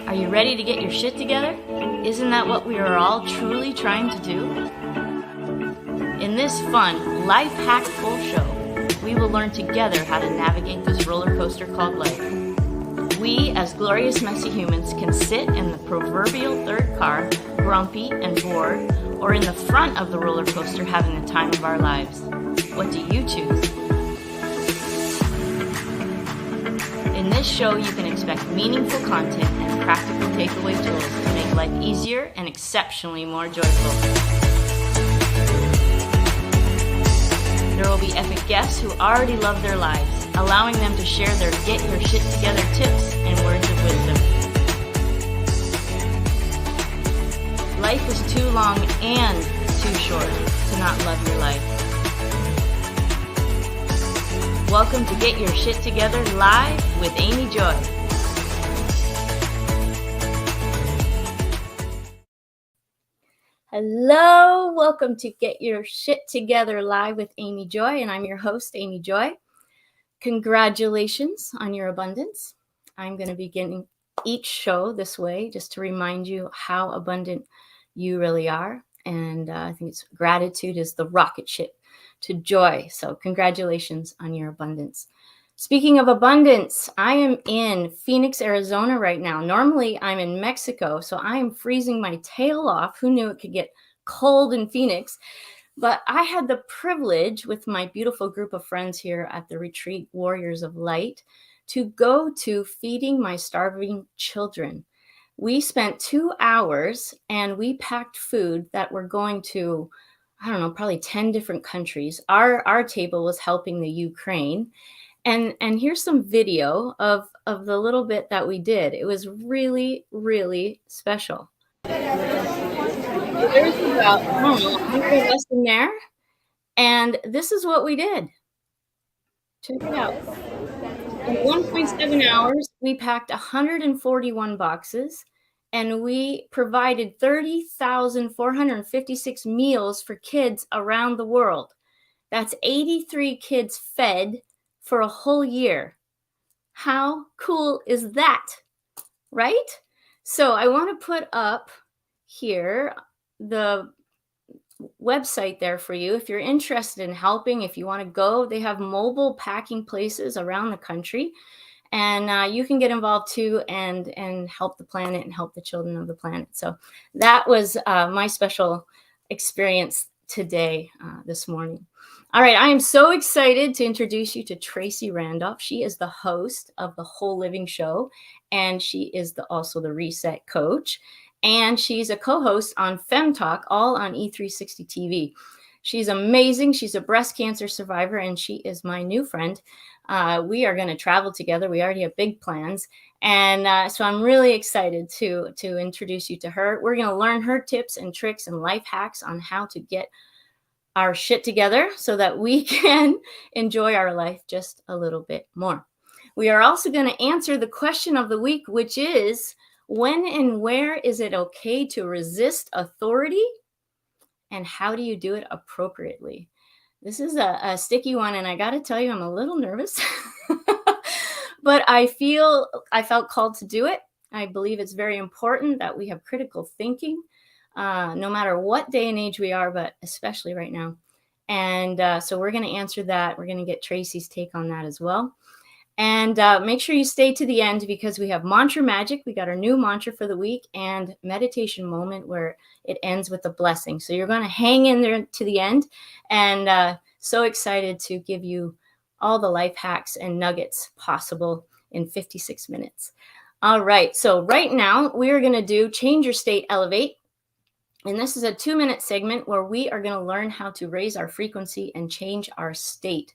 Are you ready to get your shit together? Isn't that what we are all truly trying to do? In this fun, life hack-full show, we will learn together how to navigate this roller coaster called life. We, as glorious messy humans, can sit in the proverbial third car, grumpy and bored, or in the front of the roller coaster having the time of our lives. What do you choose? In this show, you can expect meaningful content and practical takeaway tools to make life easier and exceptionally more joyful. There will be epic guests who already love their lives, allowing them to share their get your shit together tips and words of wisdom. Life is too long and too short to not love your life. Welcome to Get Your Shit Together live with Amy Joy. Hello, welcome to Get Your Shit Together live with Amy Joy, and I'm your host, Amy Joy. Congratulations on your abundance. I'm going to be beginning each show this way just to remind you how abundant you really are, and I think it's gratitude is the rocket ship to joy. So congratulations on your abundance. Speaking of abundance, I am in Phoenix, Arizona right now. Normally I'm in Mexico, so I am freezing my tail off. Who knew it could get cold in Phoenix? But I had the privilege with my beautiful group of friends here at the retreat Warriors of Light to go to feeding my starving children. We spent 2 hours and we packed food that we're going to, I don't know, probably 10 different countries. Our table was helping the Ukraine. And here's some video of the little bit that we did. It was really, really special. There's about, I don't know, 100 of us in there. And this is what we did. Check it out. In 1.7 hours, we packed 141 boxes. And we provided 30,456 meals for kids around the world. That's 83 kids fed for a whole year. How cool is that, right? So I want to put up here the website there for you. If you're interested in helping, if you want to go, they have mobile packing places around the country. And you can get involved too and help the planet and help the children of the planet. So that was my special experience today, this morning. All right, I am so excited to introduce you to Tracie Randolph. She is the host of the Whole Living Show, and she is also the Reset Coach. And she's a co-host on Fem Talk, all on E360 TV. She's amazing. She's a breast cancer survivor, and she is my new friend. We are going to travel together. We already have big plans. And so I'm really excited to introduce you to her. We're going to learn her tips and tricks and life hacks on how to get our shit together so that we can enjoy our life just a little bit more. We are also going to answer the question of the week, which is, when and where is it okay to resist authority? And how do you do it appropriately? This is a sticky one, and I got to tell you, I'm a little nervous, but I felt called to do it. I believe it's very important that we have critical thinking, no matter what day and age we are, but especially right now. And so we're going to answer that. We're going to get Tracie's take on that as well. And make sure you stay to the end because we have Mantra Magic. We got our new mantra for the week and meditation moment where it ends with a blessing. So you're going to hang in there to the end. And so excited to give you all the life hacks and nuggets possible in 56 minutes. All right. So right now we are going to do Change Your State, Elevate. And this is a 2-minute segment where we are going to learn how to raise our frequency and change our state.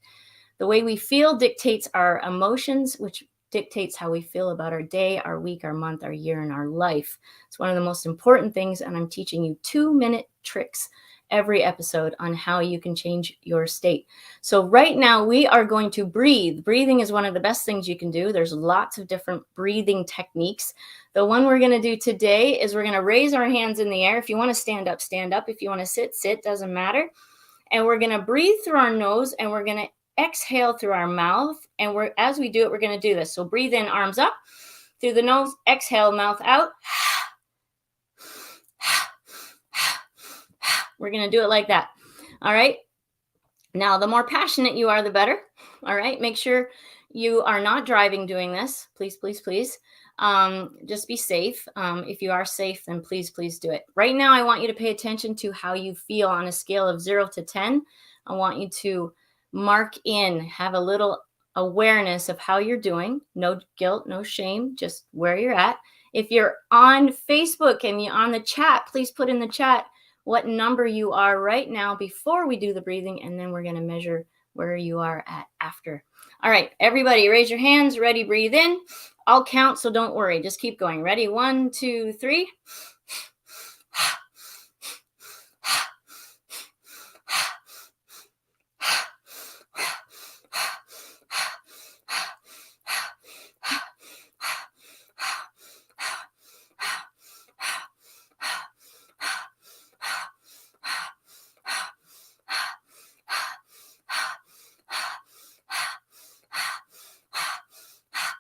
The way we feel dictates our emotions, which dictates how we feel about our day, our week, our month, our year, and our life. It's one of the most important things, and I'm teaching you 2-minute tricks every episode on how you can change your state. So right now we are going to breathe. Breathing is one of the best things you can do. There's lots of different breathing techniques. The one we're going to do today is we're going to raise our hands in the air. If you want to stand up, stand up. If you want to sit, sit, doesn't matter. And we're going to breathe through our nose, and we're going to exhale through our mouth. And as we do it, we're going to do this. So breathe in, arms up. through the nose, exhale, mouth out. We're going to do it like that. All right. Now, the more passionate you are, the better. All right. Make sure you are not driving doing this. Please, please, please. Just be safe. If you are safe, then please, please do it. Right now, I want you to pay attention to how you feel on a scale of 0 to 10. I want you to mark in, have a little awareness of how you're doing. No guilt, no shame, just where you're at. If you're on Facebook and you're on the chat, please put in the chat what number you are right now before we do the breathing, and then we're going to measure where you are at after. All right, everybody, raise your hands. Ready, breathe in. I'll count, so don't worry. Just keep going. Ready? 1, 2, 3.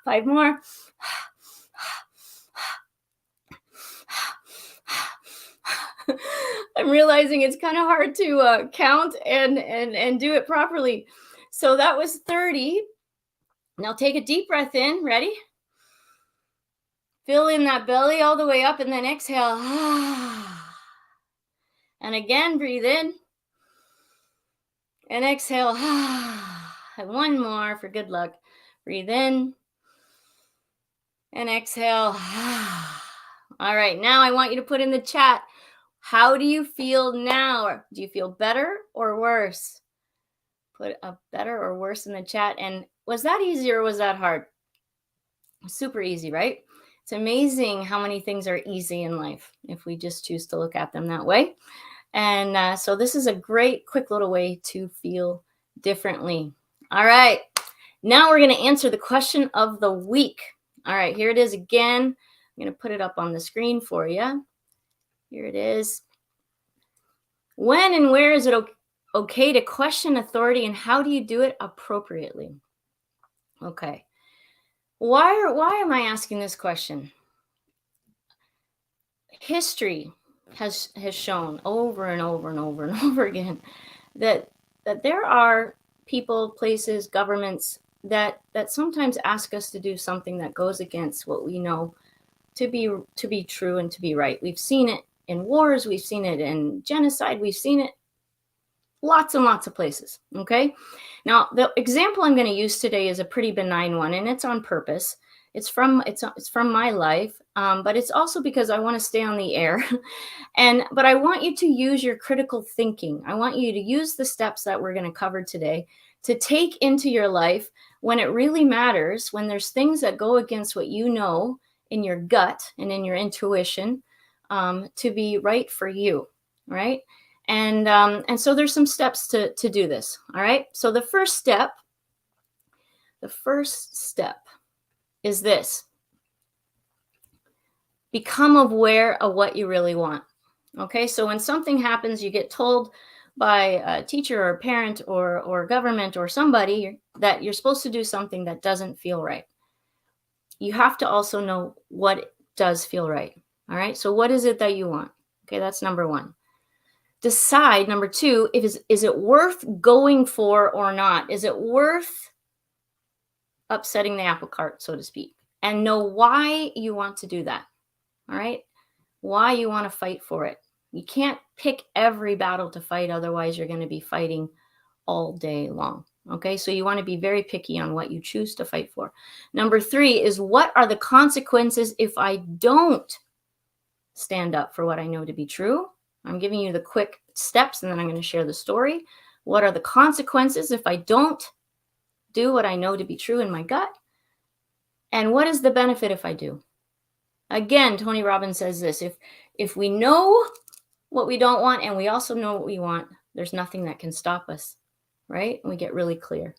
Five more. I'm realizing it's kind of hard to count and do it properly. So that was 30. Now take a deep breath in. Ready? Fill in that belly all the way up and then exhale. And again, breathe in. And exhale. And one more for good luck. Breathe in. And exhale. All right, now I want you to put in the chat, how do you feel now? Do you feel better or worse? Put a better or worse in the chat. And was that easy or was that hard? Super easy, right? It's amazing how many things are easy in life if we just choose to look at them that way. And so this is a great, quick little way to feel differently. All right, now we're going to answer the question of the week. All right, here it is again. I'm going to put it up on the screen for you. Here it is. When and where is it okay to question authority, and how do you do it appropriately? Okay. Why am I asking this question? History has shown over and over and over and over again that there are people, places, governments that sometimes ask us to do something that goes against what we know to be true and to be right. We've seen it in wars, we've seen it in genocide, we've seen it lots and lots of places. Okay. Now, the example I'm going to use today is a pretty benign one, and it's on purpose. It's from my life, but it's also because I want to stay on the air. But I want you to use your critical thinking. I want you to use the steps that we're going to cover today to take into your life when it really matters, when there's things that go against what you know in your gut and in your intuition, to be right for you, right? And so there's some steps to do this. All right. So the first step is this: become aware of what you really want. Okay. So when something happens, you get told by a teacher or a parent or government or somebody that you're supposed to do something that doesn't feel right. You have to also know what does feel right. All right. So what is it that you want? Okay. That's number one. Decide, number two, is it worth going for or not? Is it worth upsetting the apple cart, so to speak? And know why you want to do that. All right. Why you want to fight for it. You can't pick every battle to fight. Otherwise, you're going to be fighting all day long. Okay. So you want to be very picky on what you choose to fight for. Number three is, what are the consequences if I don't stand up for what I know to be true? I'm giving you the quick steps, and then I'm going to share the story. What are the consequences if I don't do what I know to be true in my gut? And what is the benefit if I do? Again, Tony Robbins says this: if we know what we don't want and we also know what we want, there's nothing that can stop us, right? And we get really clear.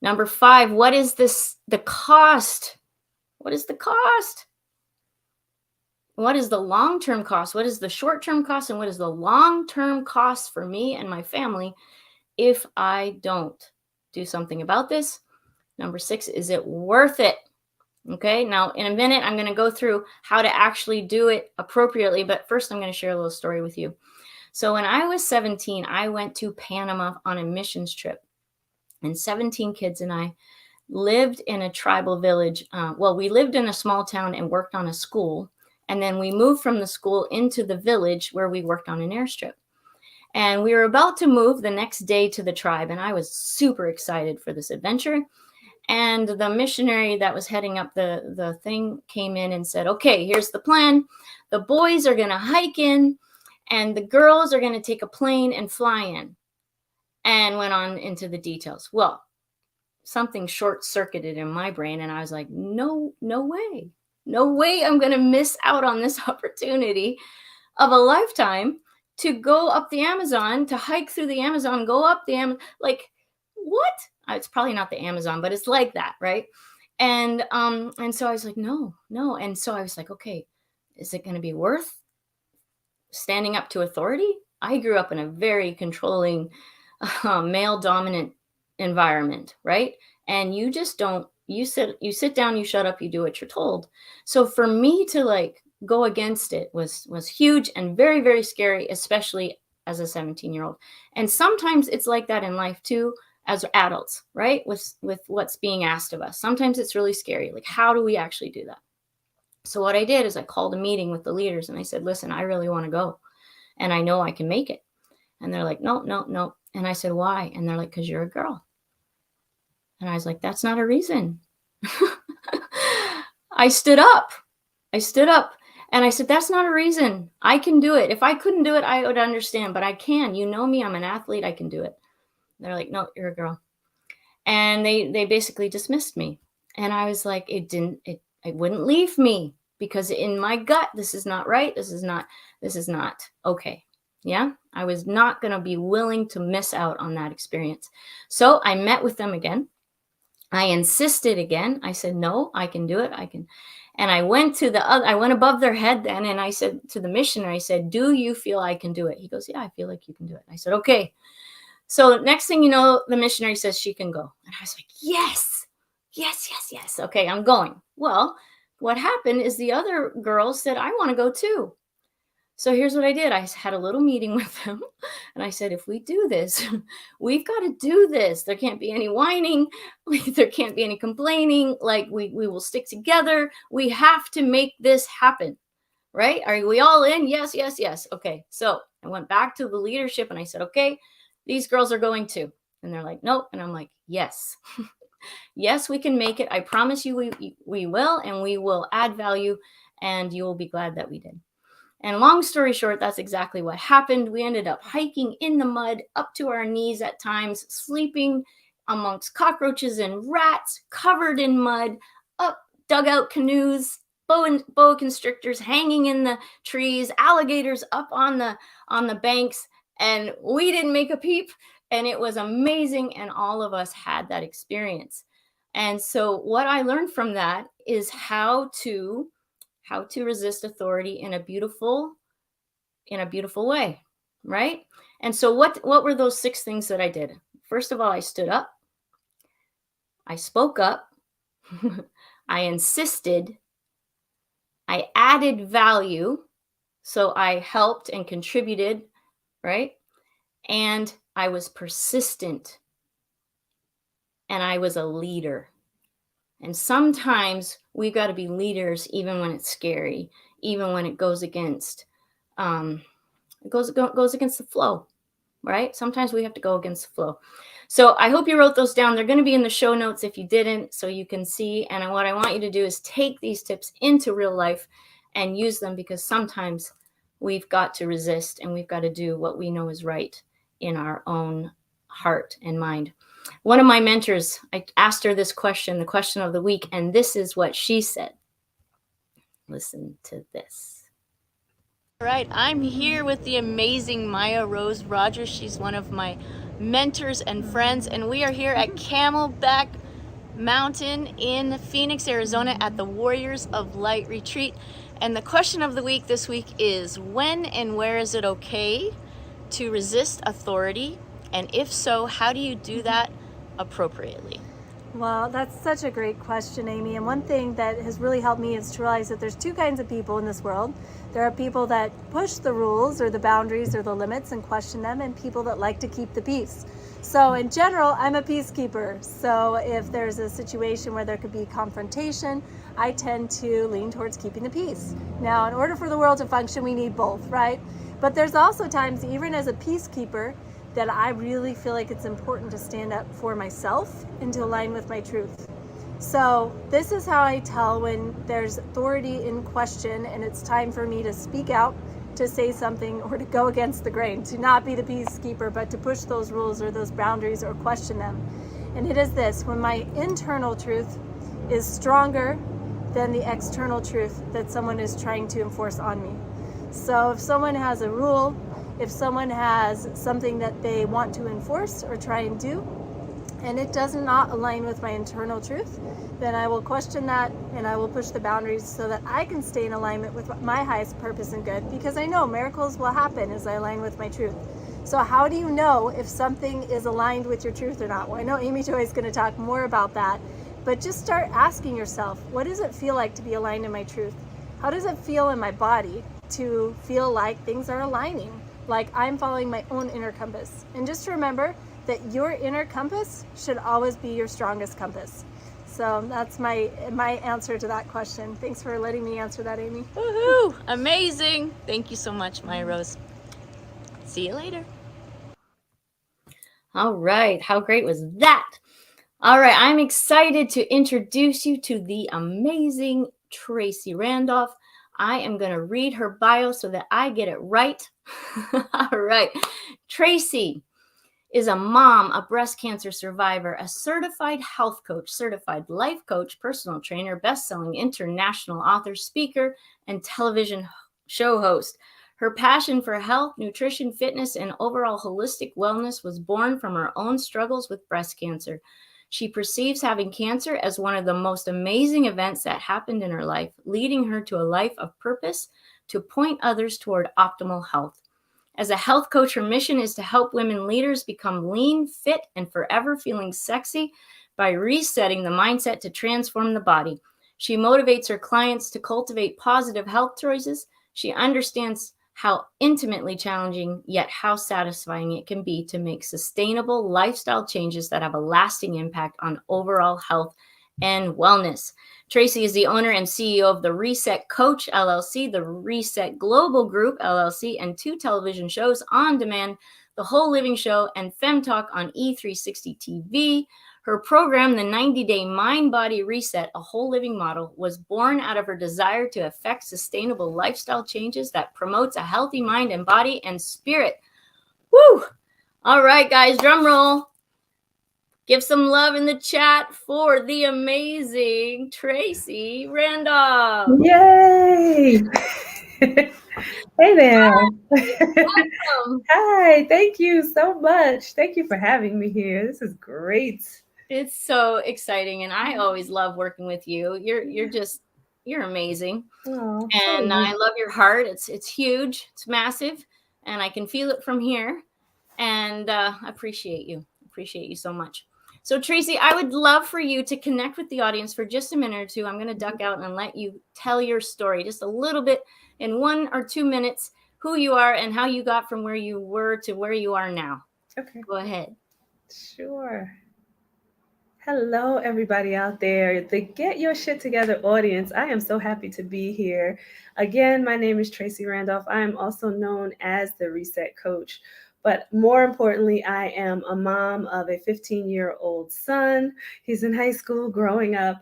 Number five, what is the cost? What is the cost? What is the long-term cost? What is the short-term cost? And what is the long-term cost for me and my family if I don't do something about this? Number six, is it worth it? Okay, now in a minute, I'm going to go through how to actually do it appropriately. But first, I'm going to share a little story with you. So when I was 17, I went to Panama on a missions trip. And 17 kids and I lived in a tribal village. We lived in a small town and worked on a school. And then we moved from the school into the village where we worked on an airstrip. And we were about to move the next day to the tribe. And I was super excited for this adventure. And the missionary that was heading up the thing came in and said, okay, here's the plan. The boys are going to hike in and the girls are going to take a plane and fly in, and went on into the details. Well, something short-circuited in my brain, and I was like, no way. No way I'm going to miss out on this opportunity of a lifetime to go up the Amazon, to hike through the Amazon, go up the Amazon. Like, what? It's probably not the Amazon, but it's like that, right? And so I was like, no. And so I was like, okay, is it going to be worth standing up to authority? I grew up in a very controlling, male dominant environment, right? And you just don't, you sit down, you shut up, you do what you're told. So for me to like go against it was huge and very, very scary, especially as a 17-year-old. And sometimes it's like that in life too, as adults, right? With what's being asked of us. Sometimes it's really scary. Like, how do we actually do that? So what I did is I called a meeting with the leaders and I said, listen, I really want to go and I know I can make it. And they're like, no. And I said, why? And they're like, because you're a girl. And I was like, that's not a reason. I stood up and I said, that's not a reason. I can do it. If I couldn't do it, I would understand, but I can. You know me, I'm an athlete. I can do it. They're like, no, you're a girl. And they basically dismissed me. And I was like, it wouldn't leave me, because in my gut, this is not right. This is not okay. Yeah. I was not going to be willing to miss out on that experience. So I met with them again. I insisted again. I said, no, I can do it. I can. And I went I went above their head then. And I said to the missionary, I said, do you feel I can do it? He goes, yeah, I feel like you can do it. I said, okay. So next thing you know, the missionary says she can go. And I was like, yes. Okay, I'm going. Well, what happened is the other girls said, I want to go too. So here's what I did. I had a little meeting with them and I said, if we do this, we've got to do this. There can't be any whining. There can't be any complaining. Like we will stick together. We have to make this happen. Right? Are we all in? Yes. Okay. So I went back to the leadership and I said, okay, these girls are going too. And they're like, nope. And I'm like, yes. Yes, we can make it. I promise you we will, and we will add value, and you will be glad that we did. And long story short, that's exactly what happened. We ended up hiking in the mud up to our knees at times, sleeping amongst cockroaches and rats, covered in mud, up dugout canoes, boa constrictors hanging in the trees, alligators up on the banks, and we didn't make a peep. And it was amazing, and all of us had that experience. And so what I learned from that is how to resist authority in a beautiful way, right? And so what were those 6 things that I did? First of all, I stood up. I spoke up. I insisted. I added value. So I helped and contributed, right? And I was persistent, and I was a leader. And sometimes we've got to be leaders, even when it's scary, even when it goes against against the flow, right? Sometimes we have to go against the flow. So I hope you wrote those down. They're going to be in the show notes if you didn't, so you can see. And what I want you to do is take these tips into real life and use them, because sometimes we've got to resist and we've got to do what we know is right in our own heart and mind. One of my mentors, I asked her this question, the question of the week, and this is what she said. Listen to this. All right, I'm here with the amazing Maya Rose Rogers. She's one of my mentors and friends, and we are here at Camelback Mountain in Phoenix, Arizona at the Warriors of Light Retreat. And the question of the week this week is, when and where is it okay to resist authority? And if so, how do you do that appropriately? Well, that's such a great question, Amy. And one thing that has really helped me is to realize that there's two kinds of people in this world. There are people that push the rules or the boundaries or the limits and question them, and people that like to keep the peace. So in general, I'm a peacekeeper. So if there's a situation where there could be confrontation, I tend to lean towards keeping the peace. Now, in order for the world to function, we need both, right? But there's also times, even as a peacekeeper, that I really feel like it's important to stand up for myself and to align with my truth. So this is how I tell when there's authority in question and it's time for me to speak out, to say something, or to go against the grain, to not be the peacekeeper, but to push those rules or those boundaries or question them. And it is this: when my internal truth is stronger than the external truth that someone is trying to enforce on me. So if someone has a rule, if someone has something that they want to enforce or try and do, and it does not align with my internal truth, then I will question that and I will push the boundaries so that I can stay in alignment with my highest purpose and good, because I know miracles will happen as I align with my truth. So how do you know if something is aligned with your truth or not? Well, I know Amy Joy is going to talk more about that, but just start asking yourself, what does it feel like to be aligned in my truth? How does it feel in my body to feel like things are aligning, like I'm following my own inner compass? And just remember that your inner compass should always be your strongest compass. So that's my answer to that question. Thanks for letting me answer that, Amy. Woohoo! Amazing. Thank you so much, my Rose. See you later. All right. How great was that? All right. I'm excited to introduce you to the amazing Tracie Randolph. I am going to read her bio so that I get it right. All right. Tracie is a mom, a breast cancer survivor, a certified health coach, certified life coach, personal trainer, best-selling international author, speaker, and television show host. Her passion for health, nutrition, fitness, and overall holistic wellness was born from her own struggles with breast cancer. She perceives having cancer as one of the most amazing events that happened in her life, leading her to a life of purpose to point others toward optimal health. As a health coach, her mission is to help women leaders become lean, fit, and forever feeling sexy by resetting the mindset to transform the body. She motivates her clients to cultivate positive health choices. She understands how intimately challenging yet how satisfying it can be to make sustainable lifestyle changes that have a lasting impact on overall health and wellness. Tracie is the owner and CEO of the Reset Coach LLC, the Reset Global Group LLC, and 2 television shows on demand, The Whole Living Show and Femme Talk on E360 TV. Her program, the 90-Day Mind Body Reset, a whole living model, was born out of her desire to effect sustainable lifestyle changes that promotes a healthy mind and body and spirit. Woo! All right, guys, drum roll. Give some love in the chat for the amazing Tracie Randolph. Yay! Hey there. Welcome. Hi, thank you so much. Thank you for having me here. This is great. It's so exciting, and I always love working with you. You're amazing. Oh, And I love your heart. It's huge. It's massive, and I can feel it from here. And I appreciate you. Appreciate you so much. So Tracie, I would love for you to connect with the audience for just a minute or two. I'm going to duck out and let you tell your story just a little bit in 1 or 2 minutes, who you are and how you got from where you were to where you are now. Okay. Go ahead. Sure. Hello, everybody out there, the Get Your Shit Together audience. I am so happy to be here. Again, my name is Tracie Randolph. I am also known as the Reset Coach. But more importantly, I am a mom of a 15-year-old son. He's in high school growing up.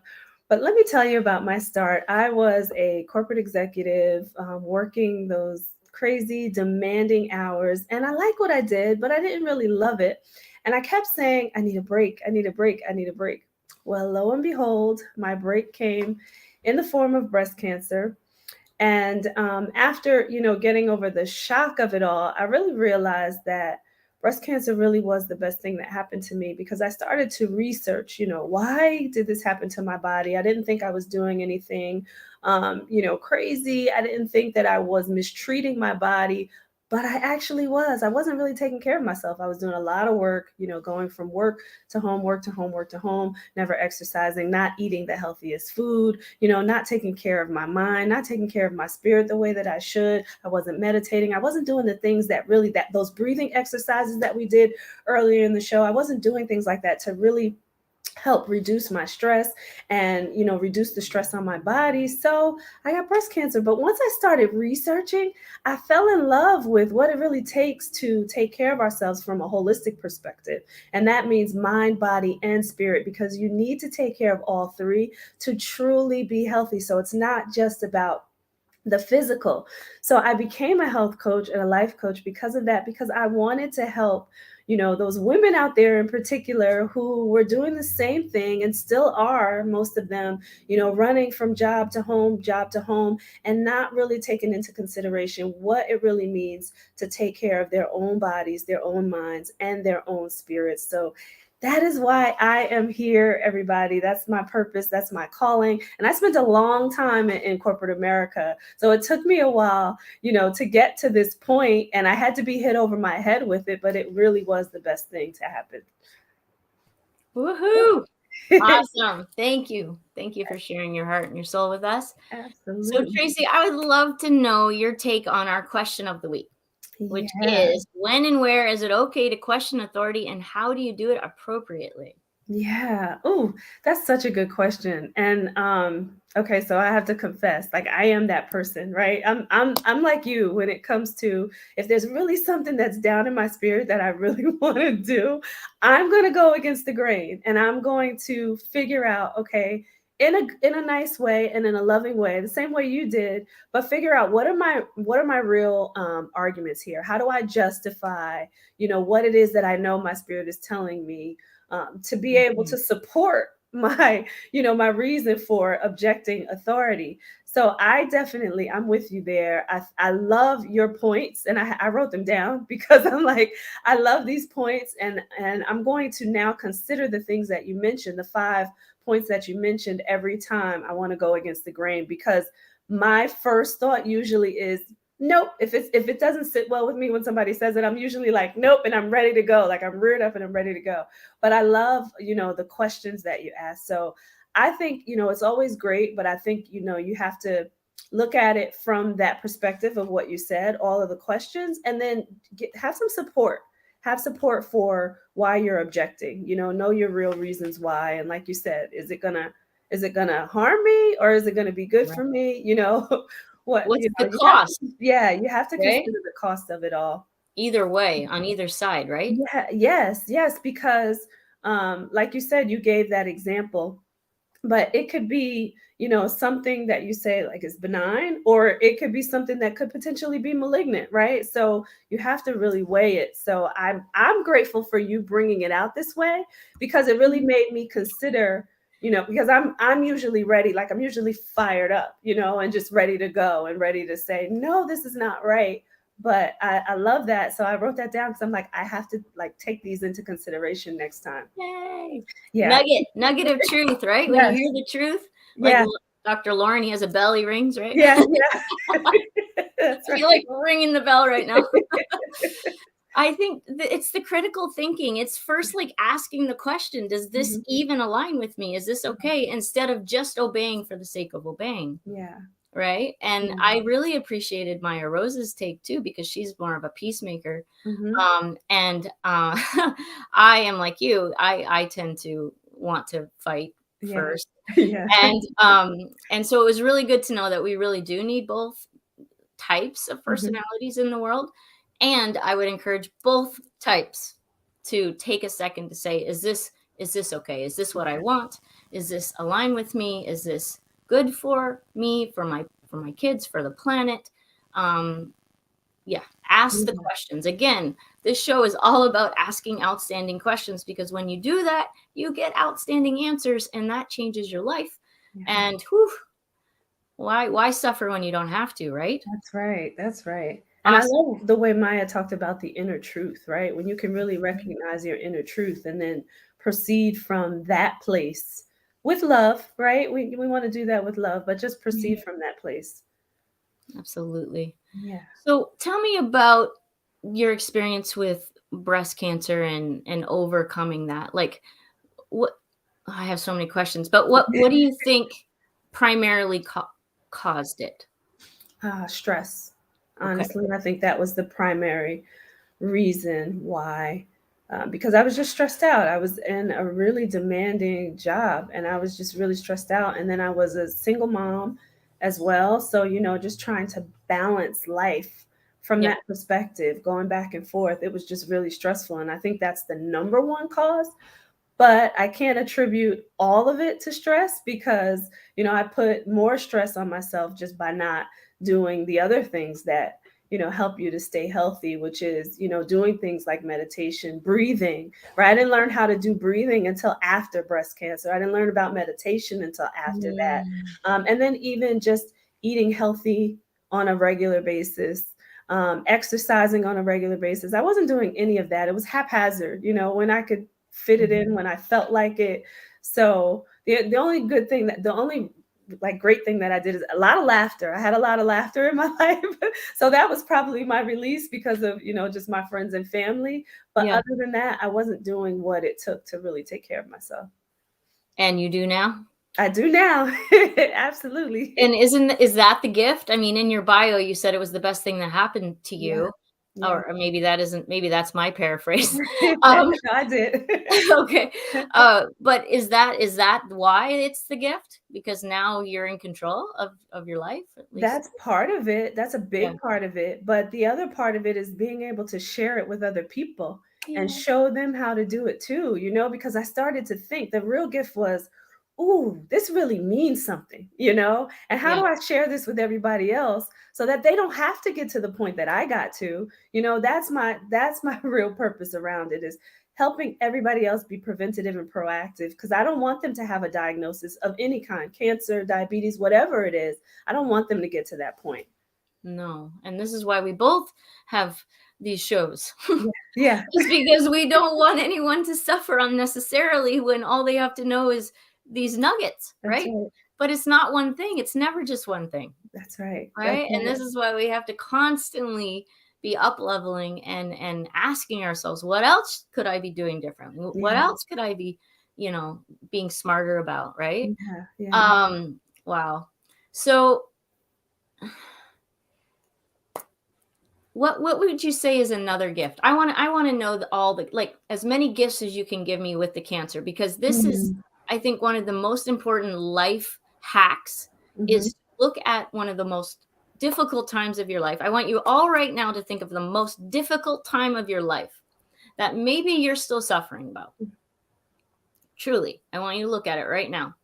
But let me tell you about my start. I was a corporate executive working those crazy, demanding hours. And I like what I did, but I didn't really love it. And I kept saying, I need a break. I need a break. I need a break. Well, lo and behold, my break came in the form of breast cancer. And after, getting over the shock of it all, I really realized that breast cancer really was the best thing that happened to me, because I started to research, why did this happen to my body? I didn't think I was doing anything, crazy. I didn't think that I was mistreating my body. but I wasn't really taking care of myself. I was doing a lot of work, going from work to home, work to home, work to home, never exercising, not eating the healthiest food, not taking care of my mind, not taking care of my spirit the way that I should. I wasn't meditating. I wasn't doing the things that those breathing exercises that we did earlier in the show. I wasn't doing things like that to really help reduce my stress and reduce the stress on my body. So I got breast cancer. But once I started researching, I fell in love with what it really takes to take care of ourselves from a holistic perspective. And that means mind, body, and spirit, because you need to take care of all three to truly be healthy. So it's not just about the physical. So I became a health coach and a life coach because of that, because I wanted to help, those women out there in particular who were doing the same thing and still are, most of them, running from job to home, and not really taking into consideration what it really means to take care of their own bodies, their own minds, and their own spirits. So that is why I am here, everybody. That's my purpose. That's my calling. And I spent a long time in corporate America. So it took me a while, to get to this point, and I had to be hit over my head with it, but it really was the best thing to happen. Woohoo! Awesome. Thank you. Thank you for sharing your heart and your soul with us. Absolutely. So, Tracie, I would love to know your take on our question of the week, which is, when and where is it okay to question authority, and how do you do it appropriately? Yeah. Oh, that's such a good question. And okay, so I have to confess, like I am that person, right? I'm like you when it comes to, if there's really something that's down in my spirit that I really want to do, I'm going to go against the grain, and I'm going to figure out, okay, in a nice way and in a loving way, the same way you did, but figure out what are my real arguments here? How do I justify, what it is that I know my spirit is telling me, to be able to support my reason for objecting authority. So I'm with you there. I love your points, and I wrote them down because I'm like, I love these points, and I'm going to now consider the things that you mentioned, the 5 points that you mentioned, every time I want to go against the grain, because my first thought usually is, nope. If it doesn't sit well with me when somebody says it, I'm usually like, nope, and I'm ready to go. Like I'm reared up and I'm ready to go. But I love, the questions that you ask. So I think, it's always great, but I think, you have to look at it from that perspective of what you said, all of the questions, and then have some support. Have support for why you're objecting. Know your real reasons why. And like you said, is it gonna harm me, or is it gonna be good for me? What What's the you have cost? you have to Right? consider the cost of it all. Either way, on either side, right? Yeah, yes, because like you said, you gave that example, but it could be, something that you say like is benign, or it could be something that could potentially be malignant, right? So you have to really weigh it. So I'm grateful for you bringing it out this way, because it really made me consider, because I'm usually ready, like I'm usually fired up, and just ready to go and ready to say, no, this is not right. But I love that. So I wrote that down because I'm like, I have to like take these into consideration next time. Yay. Yeah. Nugget of truth, right? When you Yes. hear the truth, like Yeah. Dr. Lauren, he has a bell, he rings, right? Yeah. Yeah. That's I right. feel like ringing the bell right now. I think it's the critical thinking. It's first like asking the question, does this Mhm. even align with me? Is this okay? Instead of just obeying for the sake of obeying. Yeah. Right. And Yeah. I really appreciated Maya Rose's take too, because she's more of a peacemaker. Mhm. And I am like you. I tend to want to fight Yeah. first. Yeah. And so it was really good to know that we really do need both types of Mhm. personalities in the world. And I would encourage both types to take a second to say, is this okay? Is this what I want? Is this align with me? Is this good for me, for my kids, for the planet? Yeah, ask the Yeah. questions. Again, this show is all about asking outstanding questions, because when you do that, you get outstanding answers, and that changes your life. Yeah. And whew, why suffer when you don't have to, right? That's right. That's right. And I Awesome. love the way Maya talked about the inner truth, right? When you can really recognize your inner truth and then proceed from that place with love, right? We want to do that with love, but just proceed from that place. Absolutely. Yeah. So tell me about your experience with breast cancer and overcoming that. Like what I have so many questions, but what do you think primarily caused it? Stress. Okay. Honestly, I think that was the primary reason why. Because I was just stressed out. I was in a really demanding job and I was just really stressed out. And then I was a single mom as well. So, just trying to balance life from Yep. that perspective, going back and forth, it was just really stressful. And I think that's the number one cause. But I can't attribute all of it to stress because, I put more stress on myself just by not doing the other things that, help you to stay healthy, which is, doing things like meditation, breathing, right? I didn't learn how to do breathing until after breast cancer. I didn't learn about meditation until after that. Mm, And then even just eating healthy on a regular basis, exercising on a regular basis. I wasn't doing any of that. It was haphazard, when I could fit it in mhm. when I felt like it. So the only good thing that the only like great thing that I did is a lot of laughter. I had a lot of laughter in my life. So that was probably my release because of, just my friends and family. But Yeah. other than that, I wasn't doing what it took to really take care of myself. And you do now? I do now. Absolutely. And is that the gift? I mean, in your bio, you said it was the best thing that happened to Yeah. you, Yeah. or maybe that isn't. Maybe that's my paraphrase. No, Um, I did. okay, but is that why it's the gift? Because now you're in control of your life, at least. That's part of it. That's a Yeah. big part of it. But the other part of it is being able to share it with other people and Yeah. show them how to do it too, because I started to think the real gift was, ooh, this really means something, And how Yeah. do I share this with everybody else so that they don't have to get to the point that I got to? That's my real purpose around it is helping everybody else be preventative and proactive because I don't want them to have a diagnosis of any kind, cancer, diabetes, whatever it is. I don't want them to get to that point. No, and this is why we both have these shows. Yeah. Yeah. It's because we don't want anyone to suffer unnecessarily when all they have to know is these nuggets, That's right? right. But it's not one thing. It's never just one thing, That's right. That's right? And right. this is why we have to constantly be up leveling and asking ourselves, what else could I be doing differently? What Yeah. else could I be, you know, being smarter about, right? Yeah. Yeah. Wow. So what would you say is another gift? I want to know all the, like, as many gifts as you can give me with the cancer, because this is, Mm-hmm. I think, one of the most important life hacks Mm-hmm. is to look at one of the most difficult times of your life. I want you all right now to think of the most difficult time of your life that maybe you're still suffering about. Truly, I want you to look at it right now.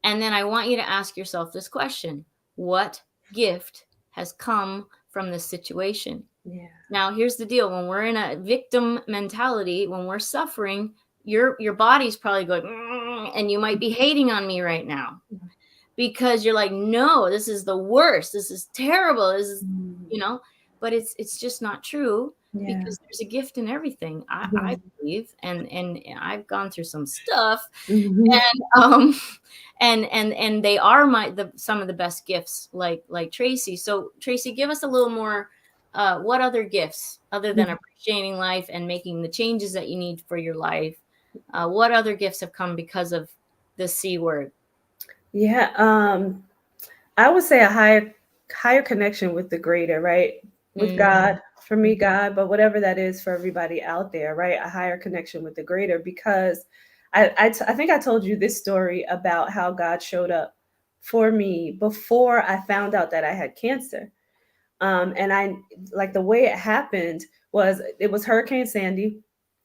And then I want you to ask yourself this question: what gift has come from this situation? Yeah. Now, here's the deal. When we're in a victim mentality, when we're suffering, your body's probably going, "Mm," and you might be hating on me right now because you're like, no, this is the worst. This is terrible. This is, Mm. you know, but it's just not true, Yeah. because there's a gift in everything. I Yeah. believe, and I've gone through some stuff, Mhm. and and they are some of the best gifts, like Tracie. So Tracie, give us a little more. What other gifts, other than appreciating life and making the changes that you need for your life, what other gifts have come because of the C word? Yeah. I would say a higher connection with the greater, right? With Mm, God, for me, God, but whatever that is for everybody out there, right? A higher connection with the greater because I think I told you this story about how God showed up for me before I found out that I had cancer. And I like the way it happened was it was Hurricane Sandy.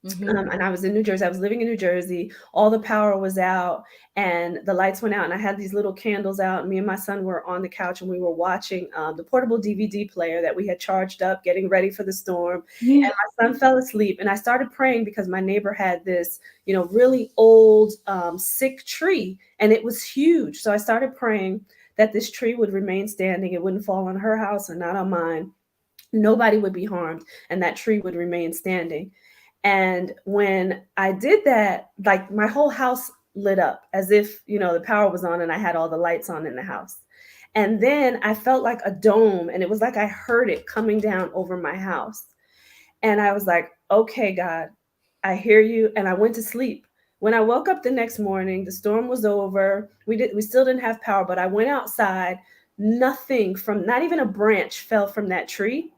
mm-hmm. And I was in New Jersey. I was living in New Jersey. All the power was out and the lights went out. And I had these little candles out. And me and my son were on the couch and we were watching the portable DVD player that we had charged up, getting ready for the storm. Yeah. And my son fell asleep. And I started praying because my neighbor had this, really old, sick tree. And it was huge. So I started praying that this tree would remain standing. It wouldn't fall on her house or not on mine. Nobody would be harmed. And that tree would remain standing. And when I did that, like my whole house lit up as if, the power was on and I had all the lights on in the house. And then I felt like a dome, and it was like I heard it coming down over my house. And I was like, okay, God, I hear you. And I went to sleep. When I woke up the next morning, the storm was over. We still didn't have power, but I went outside. Nothing from, not even a branch fell from that tree.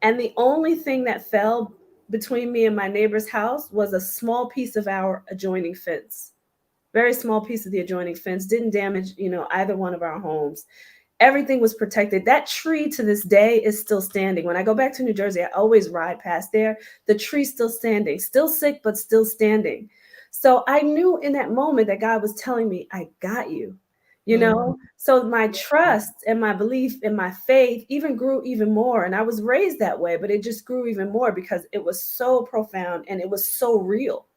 And the only thing that fell between me and my neighbor's house was a small piece of our adjoining fence. Very small piece of the adjoining fence. Didn't damage, either one of our homes. Everything was protected. That tree to this day is still standing. When I go back to New Jersey, I always ride past there. The tree's still standing, still sick, but still standing. So I knew in that moment that God was telling me, I got you. So my trust and my belief and my faith even grew even more. And I was raised that way, but it just grew even more because it was so profound and it was so real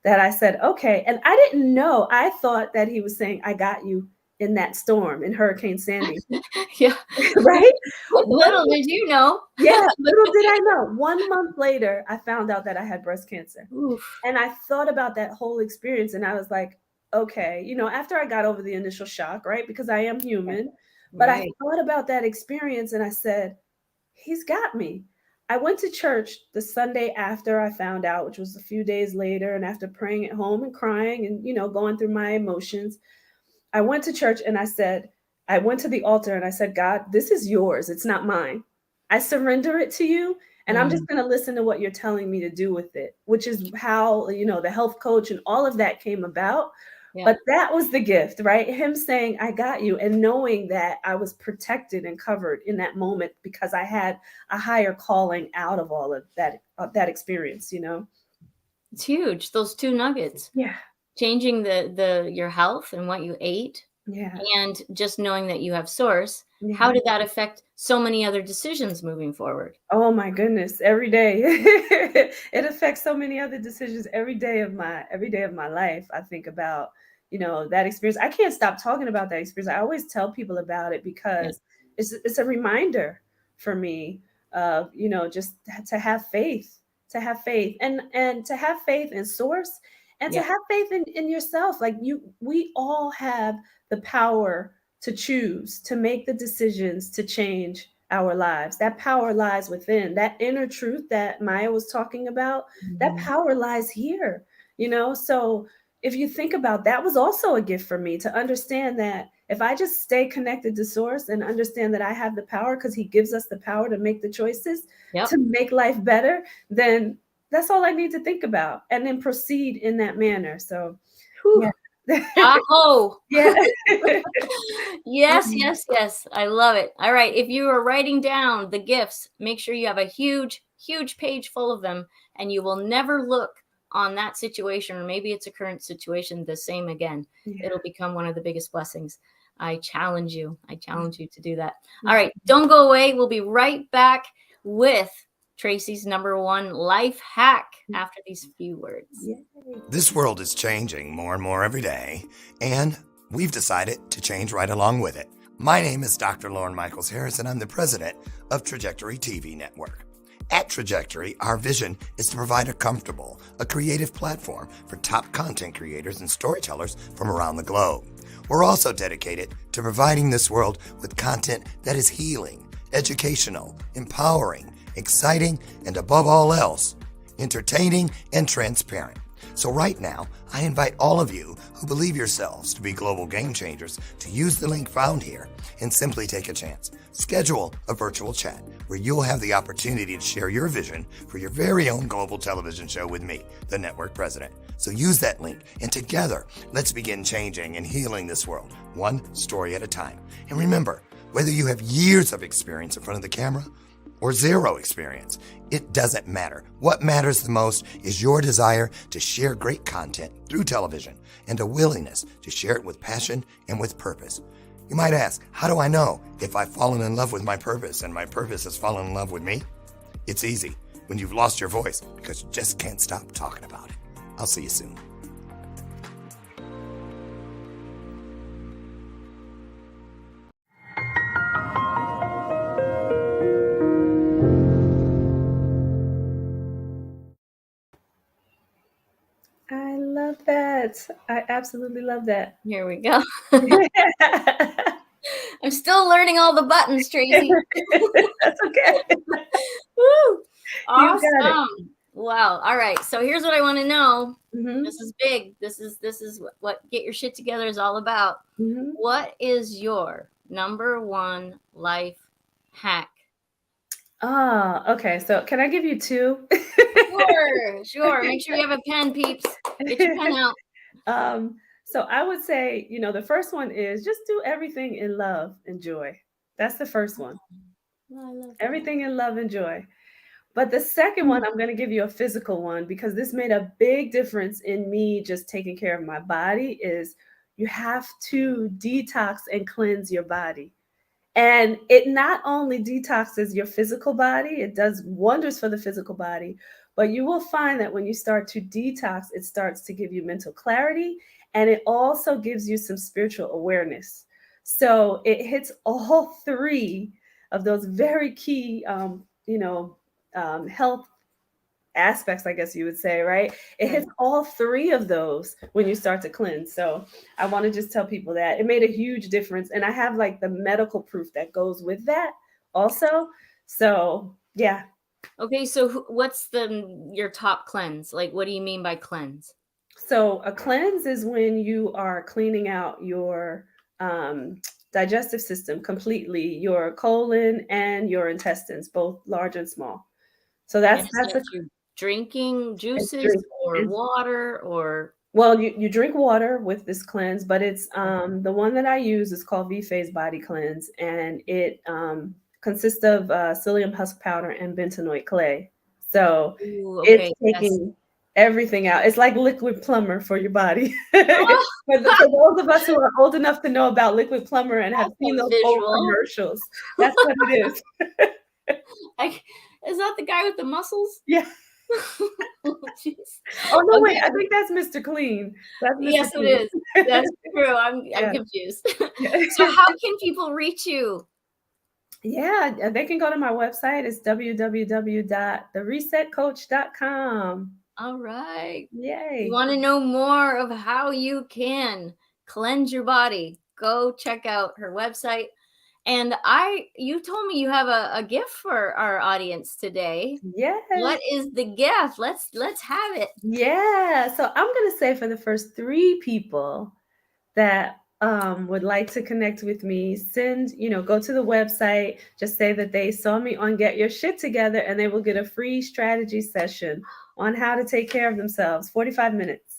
that I said, okay. And I didn't know. I thought that he was saying, I got you in that storm, in Hurricane Sandy. Yeah. Right? Little did you know. Yeah, little did I know. 1 month later, I found out that I had breast cancer. Oof. And I thought about that whole experience and I was like, okay, after I got over the initial shock, right? Because I am human. But I Right. thought about that experience and I said, he's got me. I went to church the Sunday after I found out, which was a few days later. And after praying at home and crying and, going through my emotions, I went to church and I went to the altar and I said, God, this is yours. It's not mine. I surrender it to you. And I'm just going to listen to what you're telling me to do with it, which is how, the health coach and all of that came about. Yeah. But that was the gift, right? Him saying, I got you. And knowing that I was protected and covered in that moment because I had a higher calling out of all of that experience, It's huge. Those two nuggets. Yeah. Changing your health and what you ate, Yeah. and just knowing that you have source. Yeah. How did that affect so many other decisions moving forward? Oh my goodness, every day. It affects so many other decisions every day of my life. I think about, that experience. I can't stop talking about that experience. I always tell people about it because it's a reminder for me of, just to have faith, and to have faith in source and to have faith in yourself. Like we all have the power to choose, to make the decisions to change our lives. That power lies within. That inner truth that Maya was talking about, that power lies here, So if you think about that, was also a gift for me to understand that if I just stay connected to source and understand that I have the power because he gives us the power to make the choices to make life better, then that's all I need to think about and then proceed in that manner. So, yeah. Aho. Yeah. Yes. I love it. All right. If you are writing down the gifts, make sure you have a huge page full of them, and you will never look on that situation, or maybe it's a current situation, the same again. Yeah. It'll become one of the biggest blessings. I challenge you to do that. All right. Don't go away. We'll be right back with Tracie's number one life hack after these few words. This world is changing more and more every day, and we've decided to change right along with it. My name is Dr. Lauren Michaels Harris, and I'm the president of Trajectory TV Network. At Trajectory, our vision is to provide a comfortable, creative platform for top content creators and storytellers from around the globe. We're also dedicated to providing this world with content that is healing, educational, empowering, exciting, and above all else, entertaining and transparent. So right now, I invite all of you who believe yourselves to be global game changers to use the link found here and simply take a chance. Schedule a virtual chat where you'll have the opportunity to share your vision for your very own global television show with me, the network president. So use that link, and together, let's begin changing and healing this world, one story at a time. And remember, whether you have years of experience in front of the camera or zero experience, it doesn't matter. What matters the most is your desire to share great content through television and a willingness to share it with passion and with purpose. You might ask, how do I know if I've fallen in love with my purpose and my purpose has fallen in love with me? It's easy when you've lost your voice because you just can't stop talking about it. I'll see you soon. I love that. I absolutely love that. Here we go. I'm still learning all the buttons, Tracie. That's okay. Woo! You got it. Awesome. Wow. All right. So here's what I want to know. Mm-hmm. This is big. This is what Get Your Shit Together is all about. Mm-hmm. What is your number one life hack? Okay. So can I give you two? Sure. Make sure you have a pen, peeps. Get your pen out. So I would say, the first one is just do everything in love and joy. That's the first one. I love Everything in love and joy. But the second one, I'm going to give you a physical one because this made a big difference in me just taking care of my body, is you have to detox and cleanse your body. And it not only detoxes your physical body, it does wonders for the physical body, but you will find that when you start to detox, it starts to give you mental clarity, and it also gives you some spiritual awareness. So it hits all three of those very key, health aspects, I guess you would say, right? It hits all three of those when you start to cleanse. So I want to just tell people that it made a huge difference. And I have like the medical proof that goes with that also. So yeah. Okay, so what's your top cleanse? Like, what do you mean by cleanse? So a cleanse is when you are cleaning out your digestive system completely, your colon and your intestines, both large and small. So that's you're drinking juices or water or. Well, you drink water with this cleanse, but it's the one that I use is called V-Phase Body Cleanse, and it consists of psyllium husk powder and bentonite clay. So it's taking everything out. It's like liquid plumber for your body. Oh. For those of us who are old enough to know about liquid plumber and have seen those old commercials, that's what it is. Is that the guy with the muscles? Yeah. Oh no, wait! I think that's Mr. Clean. That's Mr. Yes, Clean. It is. That's true. I'm confused. So, how can people reach you? Yeah, they can go to my website. It's www.theresetcoach.com. All right. Yay! You want to know more of how you can cleanse your body? Go check out her website. And you told me you have a gift for our audience today. Yes. What is the gift? Let's have it. Yeah. So I'm going to say for the first 3 people that would like to connect with me, go to the website, just say that they saw me on Get Your Shit Together, and they will get a free strategy session on how to take care of themselves, 45 minutes.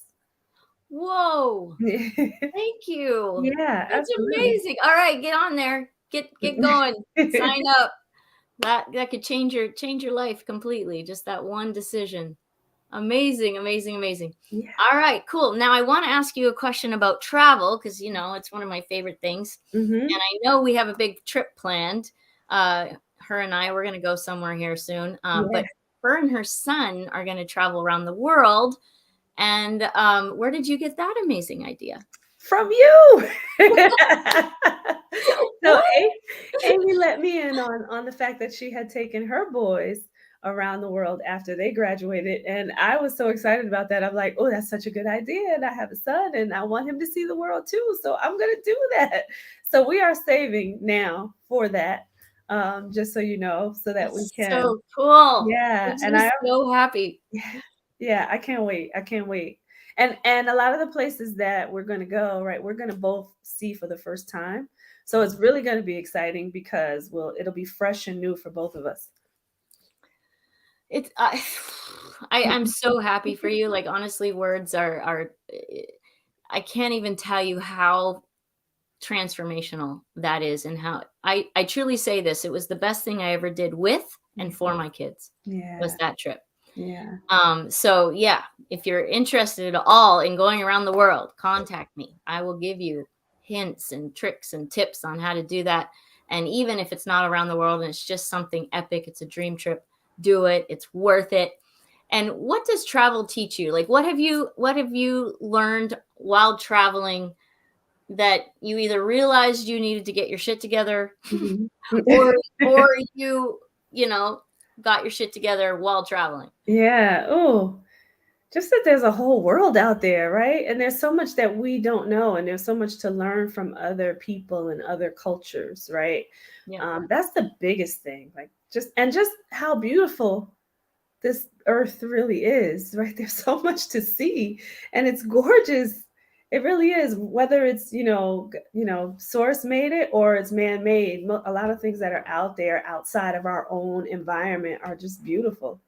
Whoa. Thank you. Yeah. That's absolutely. Amazing. All right, get on there. Get going. Sign up. That could change your life completely. Just that one decision. Amazing. Yeah. All right, cool. Now I want to ask you a question about travel because it's one of my favorite things. Mm-hmm. And I know we have a big trip planned. Her and we're going to go somewhere here soon. But her and her son are going to travel around the world. And where did you get that amazing idea? From you. So Amy let me in on the fact that she had taken her boys around the world after they graduated, and I was so excited about that. I'm like, oh, that's such a good idea, and I have a son and I want him to see the world too, so I'm gonna do that. So we are saving now for that, just so you know, so that we can. So cool. Yeah. And I'm so happy. Yeah, I can't wait. And a lot of the places that we're going to go, right, we're going to both see for the first time. So it's really going to be exciting because it'll be fresh and new for both of us. I'm so happy for you. Like, honestly, words are I can't even tell you how transformational that is, and how I truly say this. It was the best thing I ever did with and for my kids. Yeah. Was that trip. Yeah. So yeah, if you're interested at all in going around the world, contact me. I will give you hints and tricks and tips on how to do that. And even if it's not around the world and it's just something epic, it's a dream trip, do it. It's worth it. And what does travel teach you? Like, what have you learned while traveling that you either realized you needed to get your shit together, or you got your shit together while traveling? Yeah. Oh, just that there's a whole world out there, right? And there's so much that we don't know, and there's so much to learn from other people and other cultures, right? Yeah. That's the biggest thing. Like just how beautiful this earth really is, right? There's so much to see, and it's gorgeous. It really is. Whether it's source made it or it's man made, a lot of things that are out there outside of our own environment are just beautiful.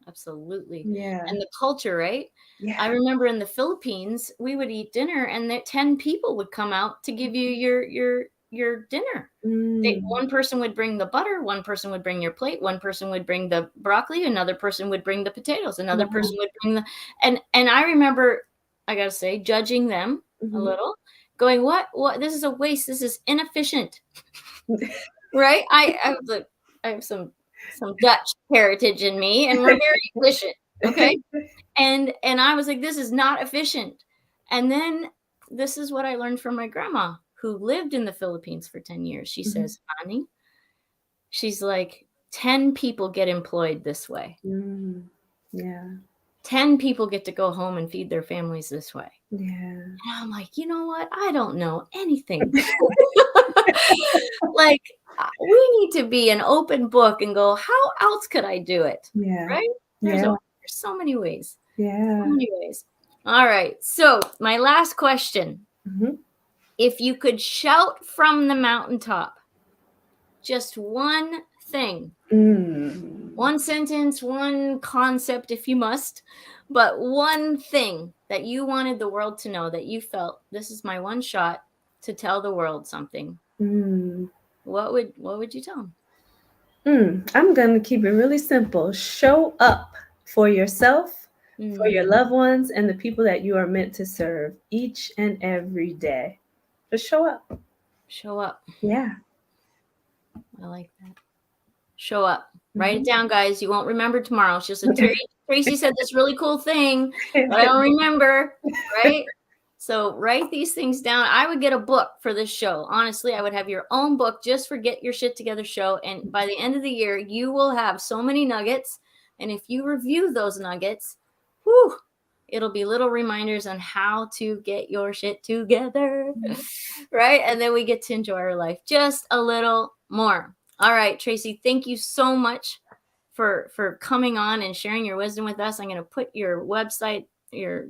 Absolutely. Yeah. And the culture, right? Yeah. I remember in the Philippines, we would eat dinner and that 10 people would come out to give you your dinner. One person would bring the butter, one person would bring your plate, one person would bring the broccoli, another person would bring the potatoes, another person would bring the and I remember, I gotta say, judging them a little, going, what this is a waste, this is inefficient. Right? I have some Dutch heritage in me, and we're very efficient. Okay. And I was like, this is not efficient. And then this is what I learned from my grandma, who lived in the Philippines for 10 years. She says, honey, she's like, 10 people get employed this way. Yeah. 10 people get to go home and feed their families this way. Yeah. And I'm like, you know what? I don't know anything. Like, we need to be an open book and go, how else could I do it? Yeah. Right? There's so many ways. Yeah. So many ways. All right. So my last question. If you could shout from the mountaintop, just one thing, one sentence, one concept, if you must, but one thing that you wanted the world to know, that you felt, this is my one shot to tell the world something, what would you tell them? I'm going to keep it really simple. Show up for yourself, for your loved ones, and the people that you are meant to serve each and every day. Just show up. Show up. Yeah. I like that. Show up. Write it down, guys. You won't remember tomorrow. It's just Tracie said this really cool thing, but I don't remember. Right? So write these things down. I would get a book for this show. Honestly, I would have your own book just for Get Your Shit Together show. And by the end of the year, you will have so many nuggets. And if you review those nuggets, whew, it'll be little reminders on how to get your shit together. Right? And then we get to enjoy our life just a little more. All right, Tracie, thank you so much for coming on and sharing your wisdom with us. I'm going to put your website, your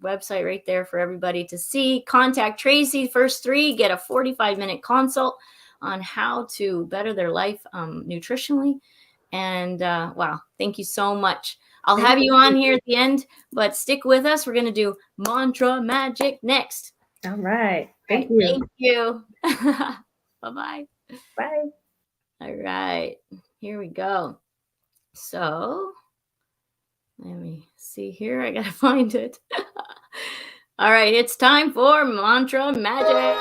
website right there for everybody to see. Contact Tracie, first 3, get a 45-minute consult on how to better their life nutritionally. And wow, thank you so much. I'll have you on here at the end, but stick with us. We're going to do mantra magic next. All right. Thank you. Thank you. Bye-bye. Bye. All right. Here we go. So let me see here. I got to find it. All right. It's time for mantra magic.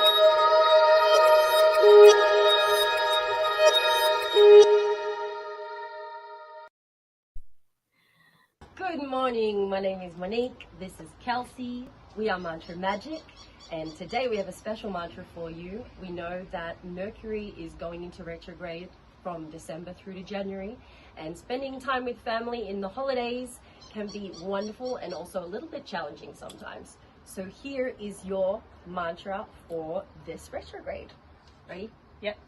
Good morning. My name is Monique. This is Kelsey. We are Mantra Magic. And today we have a special mantra for you. We know that Mercury is going into retrograde from December through to January, and spending time with family in the holidays can be wonderful and also a little bit challenging sometimes. So here is your mantra for this retrograde. Ready? Yep.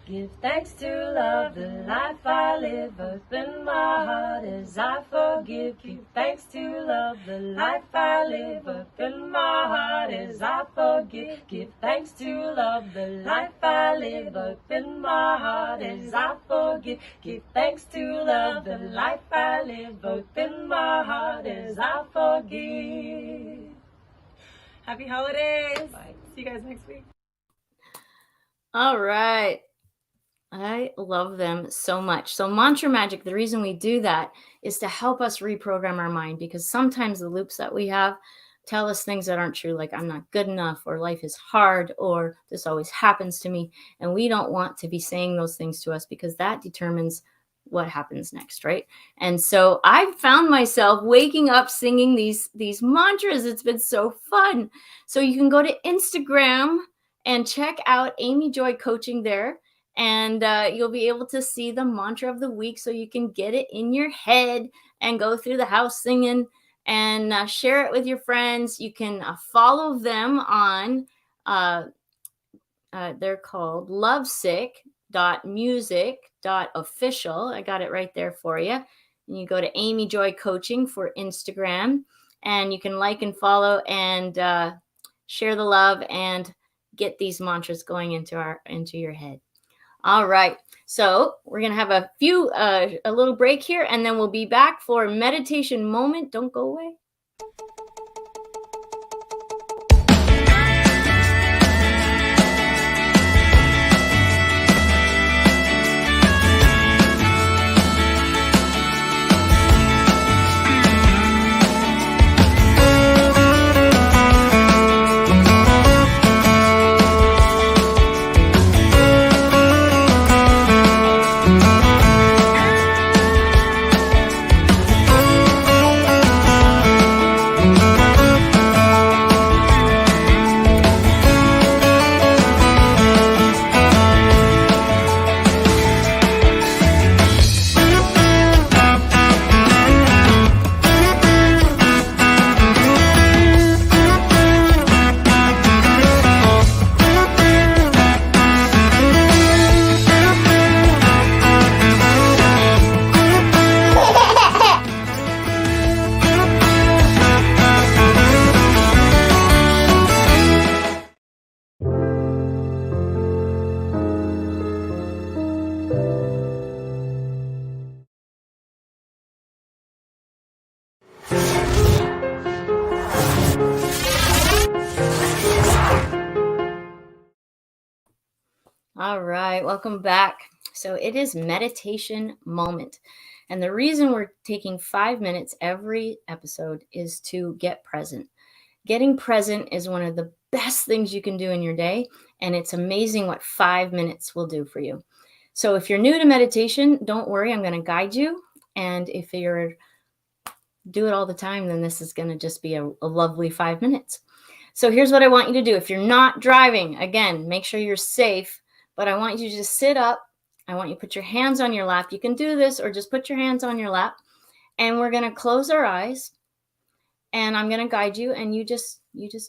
Give thanks to love, the life I live. Open my heart as I forgive. Give thanks to love, the life I live. Open my heart as I forgive. Give thanks to love, the life I live. Open my heart as I forgive. Give thanks to love, the life I live. Open my heart as I forgive. Happy holidays. Bye. See you guys next week. All right. I love them so much. So mantra magic, the reason we do that is to help us reprogram our mind, because sometimes the loops that we have tell us things that aren't true, like I'm not good enough, or life is hard, or this always happens to me. And we don't want to be saying those things to us, because that determines what happens next, right? And so I found myself waking up singing these mantras. It's been so fun. So you can go to Instagram and check out Amy Joy Coaching there. and you'll be able to see the mantra of the week so you can get it in your head and go through the house singing and share it with your friends. You can follow them on, they're called lovesick.music.official. I got it right there for you. And you go to Amy Joy Coaching for Instagram, and you can like and follow and share the love and get these mantras going into your head. All right. So we're going to have a little break here, and then we'll be back for meditation moment. Don't go away. All right, welcome back. So it is meditation moment. And the reason we're taking 5 minutes every episode is to get present. Getting present is one of the best things you can do in your day. And it's amazing what 5 minutes will do for you. So if you're new to meditation, don't worry, I'm going to guide you. And if you're do it all the time, then this is going to just be a lovely 5 minutes. So here's what I want you to do. If you're not driving, again, make sure you're safe. But I want you to just sit up. I want you to put your hands on your lap. You can do this or just put your hands on your lap. And we're going to close our eyes. And I'm going to guide you. And you just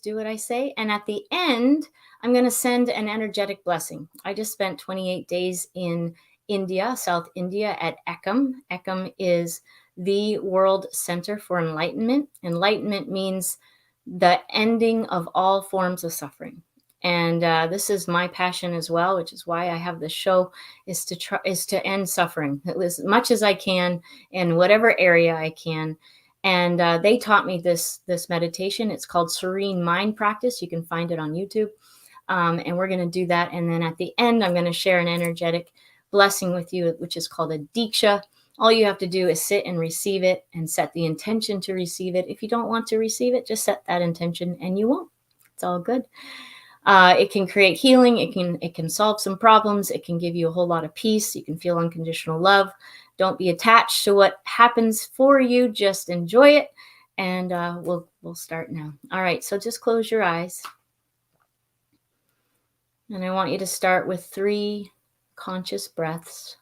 do what I say. And at the end, I'm going to send an energetic blessing. I just spent 28 days in India, South India at Ekam. Ekam is the World Center for Enlightenment. Enlightenment means the ending of all forms of suffering. And this is my passion as well, which is why I have this show, is to end suffering as much as I can in whatever area I can. And they taught me this meditation. It's called Serene Mind Practice. You can find it on YouTube. And we're going to do that. And then at the end, I'm going to share an energetic blessing with you, which is called a Diksha. All you have to do is sit and receive it and set the intention to receive it. If you don't want to receive it, just set that intention and you won't. It's all good. It can create healing. It can solve some problems. It can give you a whole lot of peace. You can feel unconditional love. Don't be attached to what happens for you. Just enjoy it. And we'll start now. All right. So just close your eyes. And I want you to start with 3 conscious breaths.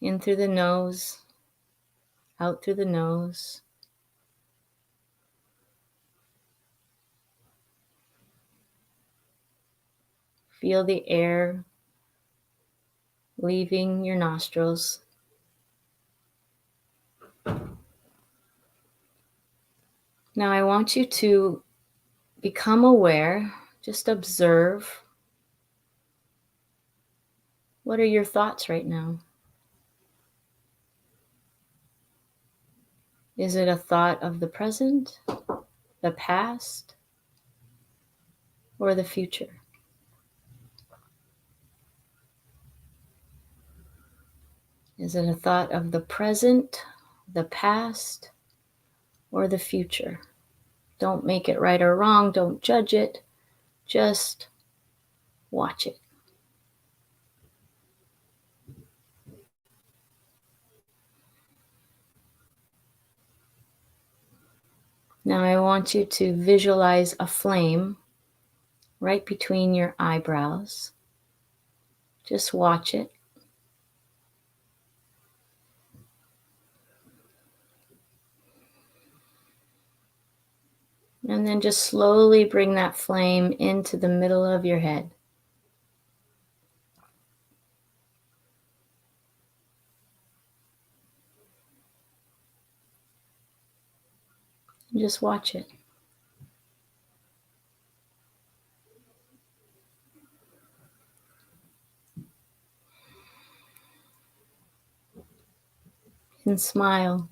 In through the nose, out through the nose. Feel the air leaving your nostrils. Now I want you to become aware, just observe. What are your thoughts right now? Is it a thought of the present, the past, or the future? Is it a thought of the present, the past, or the future? Don't make it right or wrong. Don't judge it. Just watch it. Now I want you to visualize a flame right between your eyebrows. Just watch it. And then just slowly bring that flame into the middle of your head. And just watch it. And smile.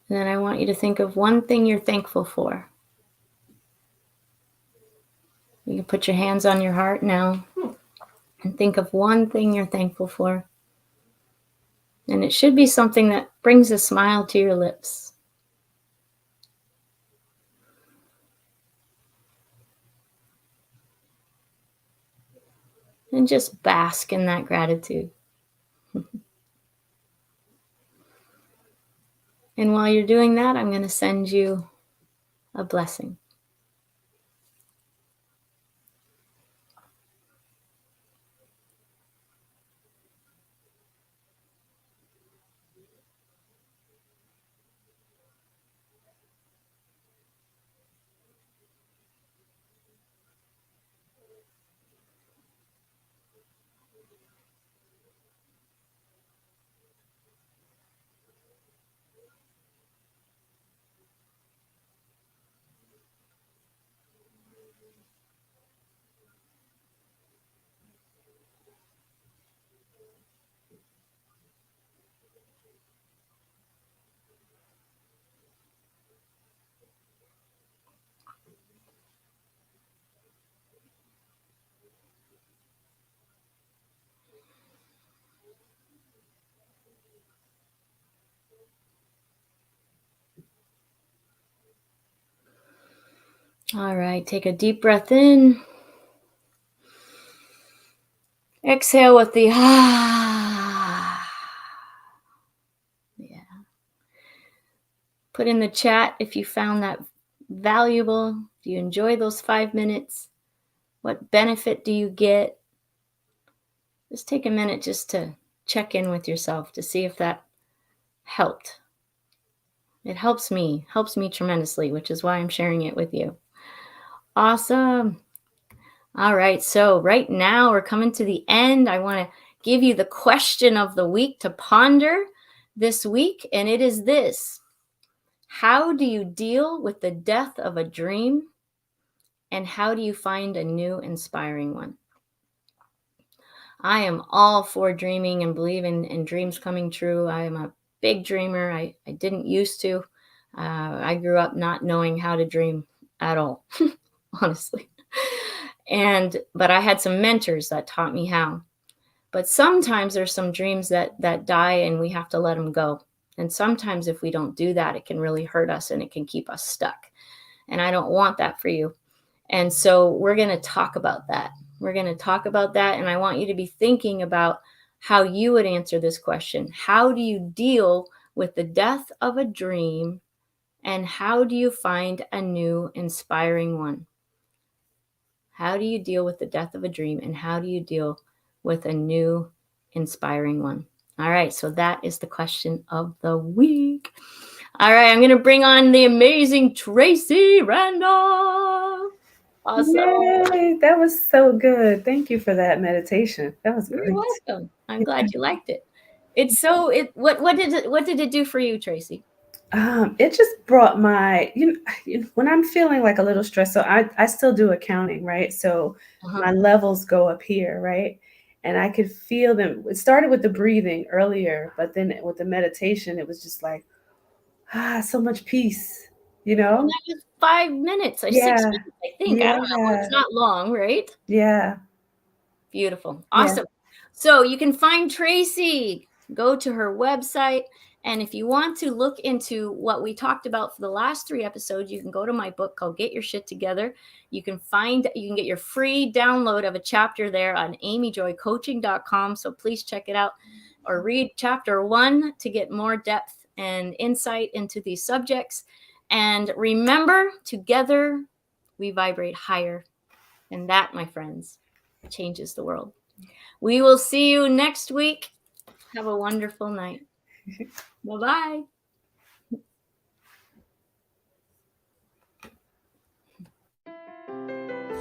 And then I want you to think of one thing you're thankful for. You can put your hands on your heart now and think of one thing you're thankful for. And it should be something that brings a smile to your lips. And just bask in that gratitude. And while you're doing that, I'm going to send you a blessing. All right, take a deep breath in. Exhale with the ah. Yeah. Put in the chat if you found that valuable. Do you enjoy those 5 minutes? What benefit do you get? Just take a minute just to check in with yourself to see if that helped. It helps me tremendously, which is why I'm sharing it with you. Awesome. All right, so right now we're coming to the end. I want to give you the question of the week to ponder this week, and it is this: how do you deal with the death of a dream, and how do you find a new inspiring one? I am all for dreaming and believing in dreams coming true. I am a big dreamer. I didn't used to. I grew up not knowing how to dream at all, honestly. But I had some mentors that taught me how. But sometimes there's some dreams that die and we have to let them go. And sometimes if we don't do that, it can really hurt us and it can keep us stuck. And I don't want that for you. And so we're going to talk about that. We're going to talk about that. And I want you to be thinking about how you would answer this question. How do you deal with the death of a dream? And how do you find a new inspiring one? How do you deal with the death of a dream? And how do you deal with a new inspiring one? All right, so that is the question of the week. All right, I'm going to bring on the amazing Tracie Randolph. Awesome. Yay, that was so good. Thank you for that meditation. That was great. You're welcome. I'm glad you liked it. What did it do for you, Tracie? It just brought my, when I'm feeling like a little stressed, so I still do accounting, right? So my levels go up here, right? And I could feel them. It started with the breathing earlier, but then with the meditation, it was just like, so much peace, And that was 5 minutes or 6 minutes, I think. I don't know. It's not long, right? Yeah. Beautiful. Awesome. Yeah. So you can find Tracie. Go to her website And if you want to look into what we talked about for the last 3 episodes, you can go to my book called Get Your Shit Together. You can get your free download of a chapter there on amyjoycoaching.com. So please check it out, or read chapter 1 to get more depth and insight into these subjects. And remember, together we vibrate higher. And that, my friends, changes the world. We will see you next week. Have a wonderful night. Bye-bye.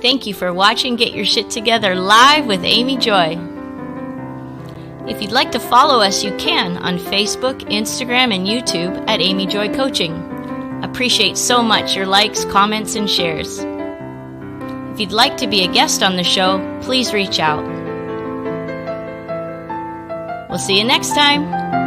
Thank you for watching Get Your Shit Together live with Amy Joy. If you'd like to follow us, you can on Facebook, Instagram, and YouTube at Amy Joy Coaching. Appreciate so much your likes, comments, and shares. If you'd like to be a guest on the show, please reach out. We'll see you next time.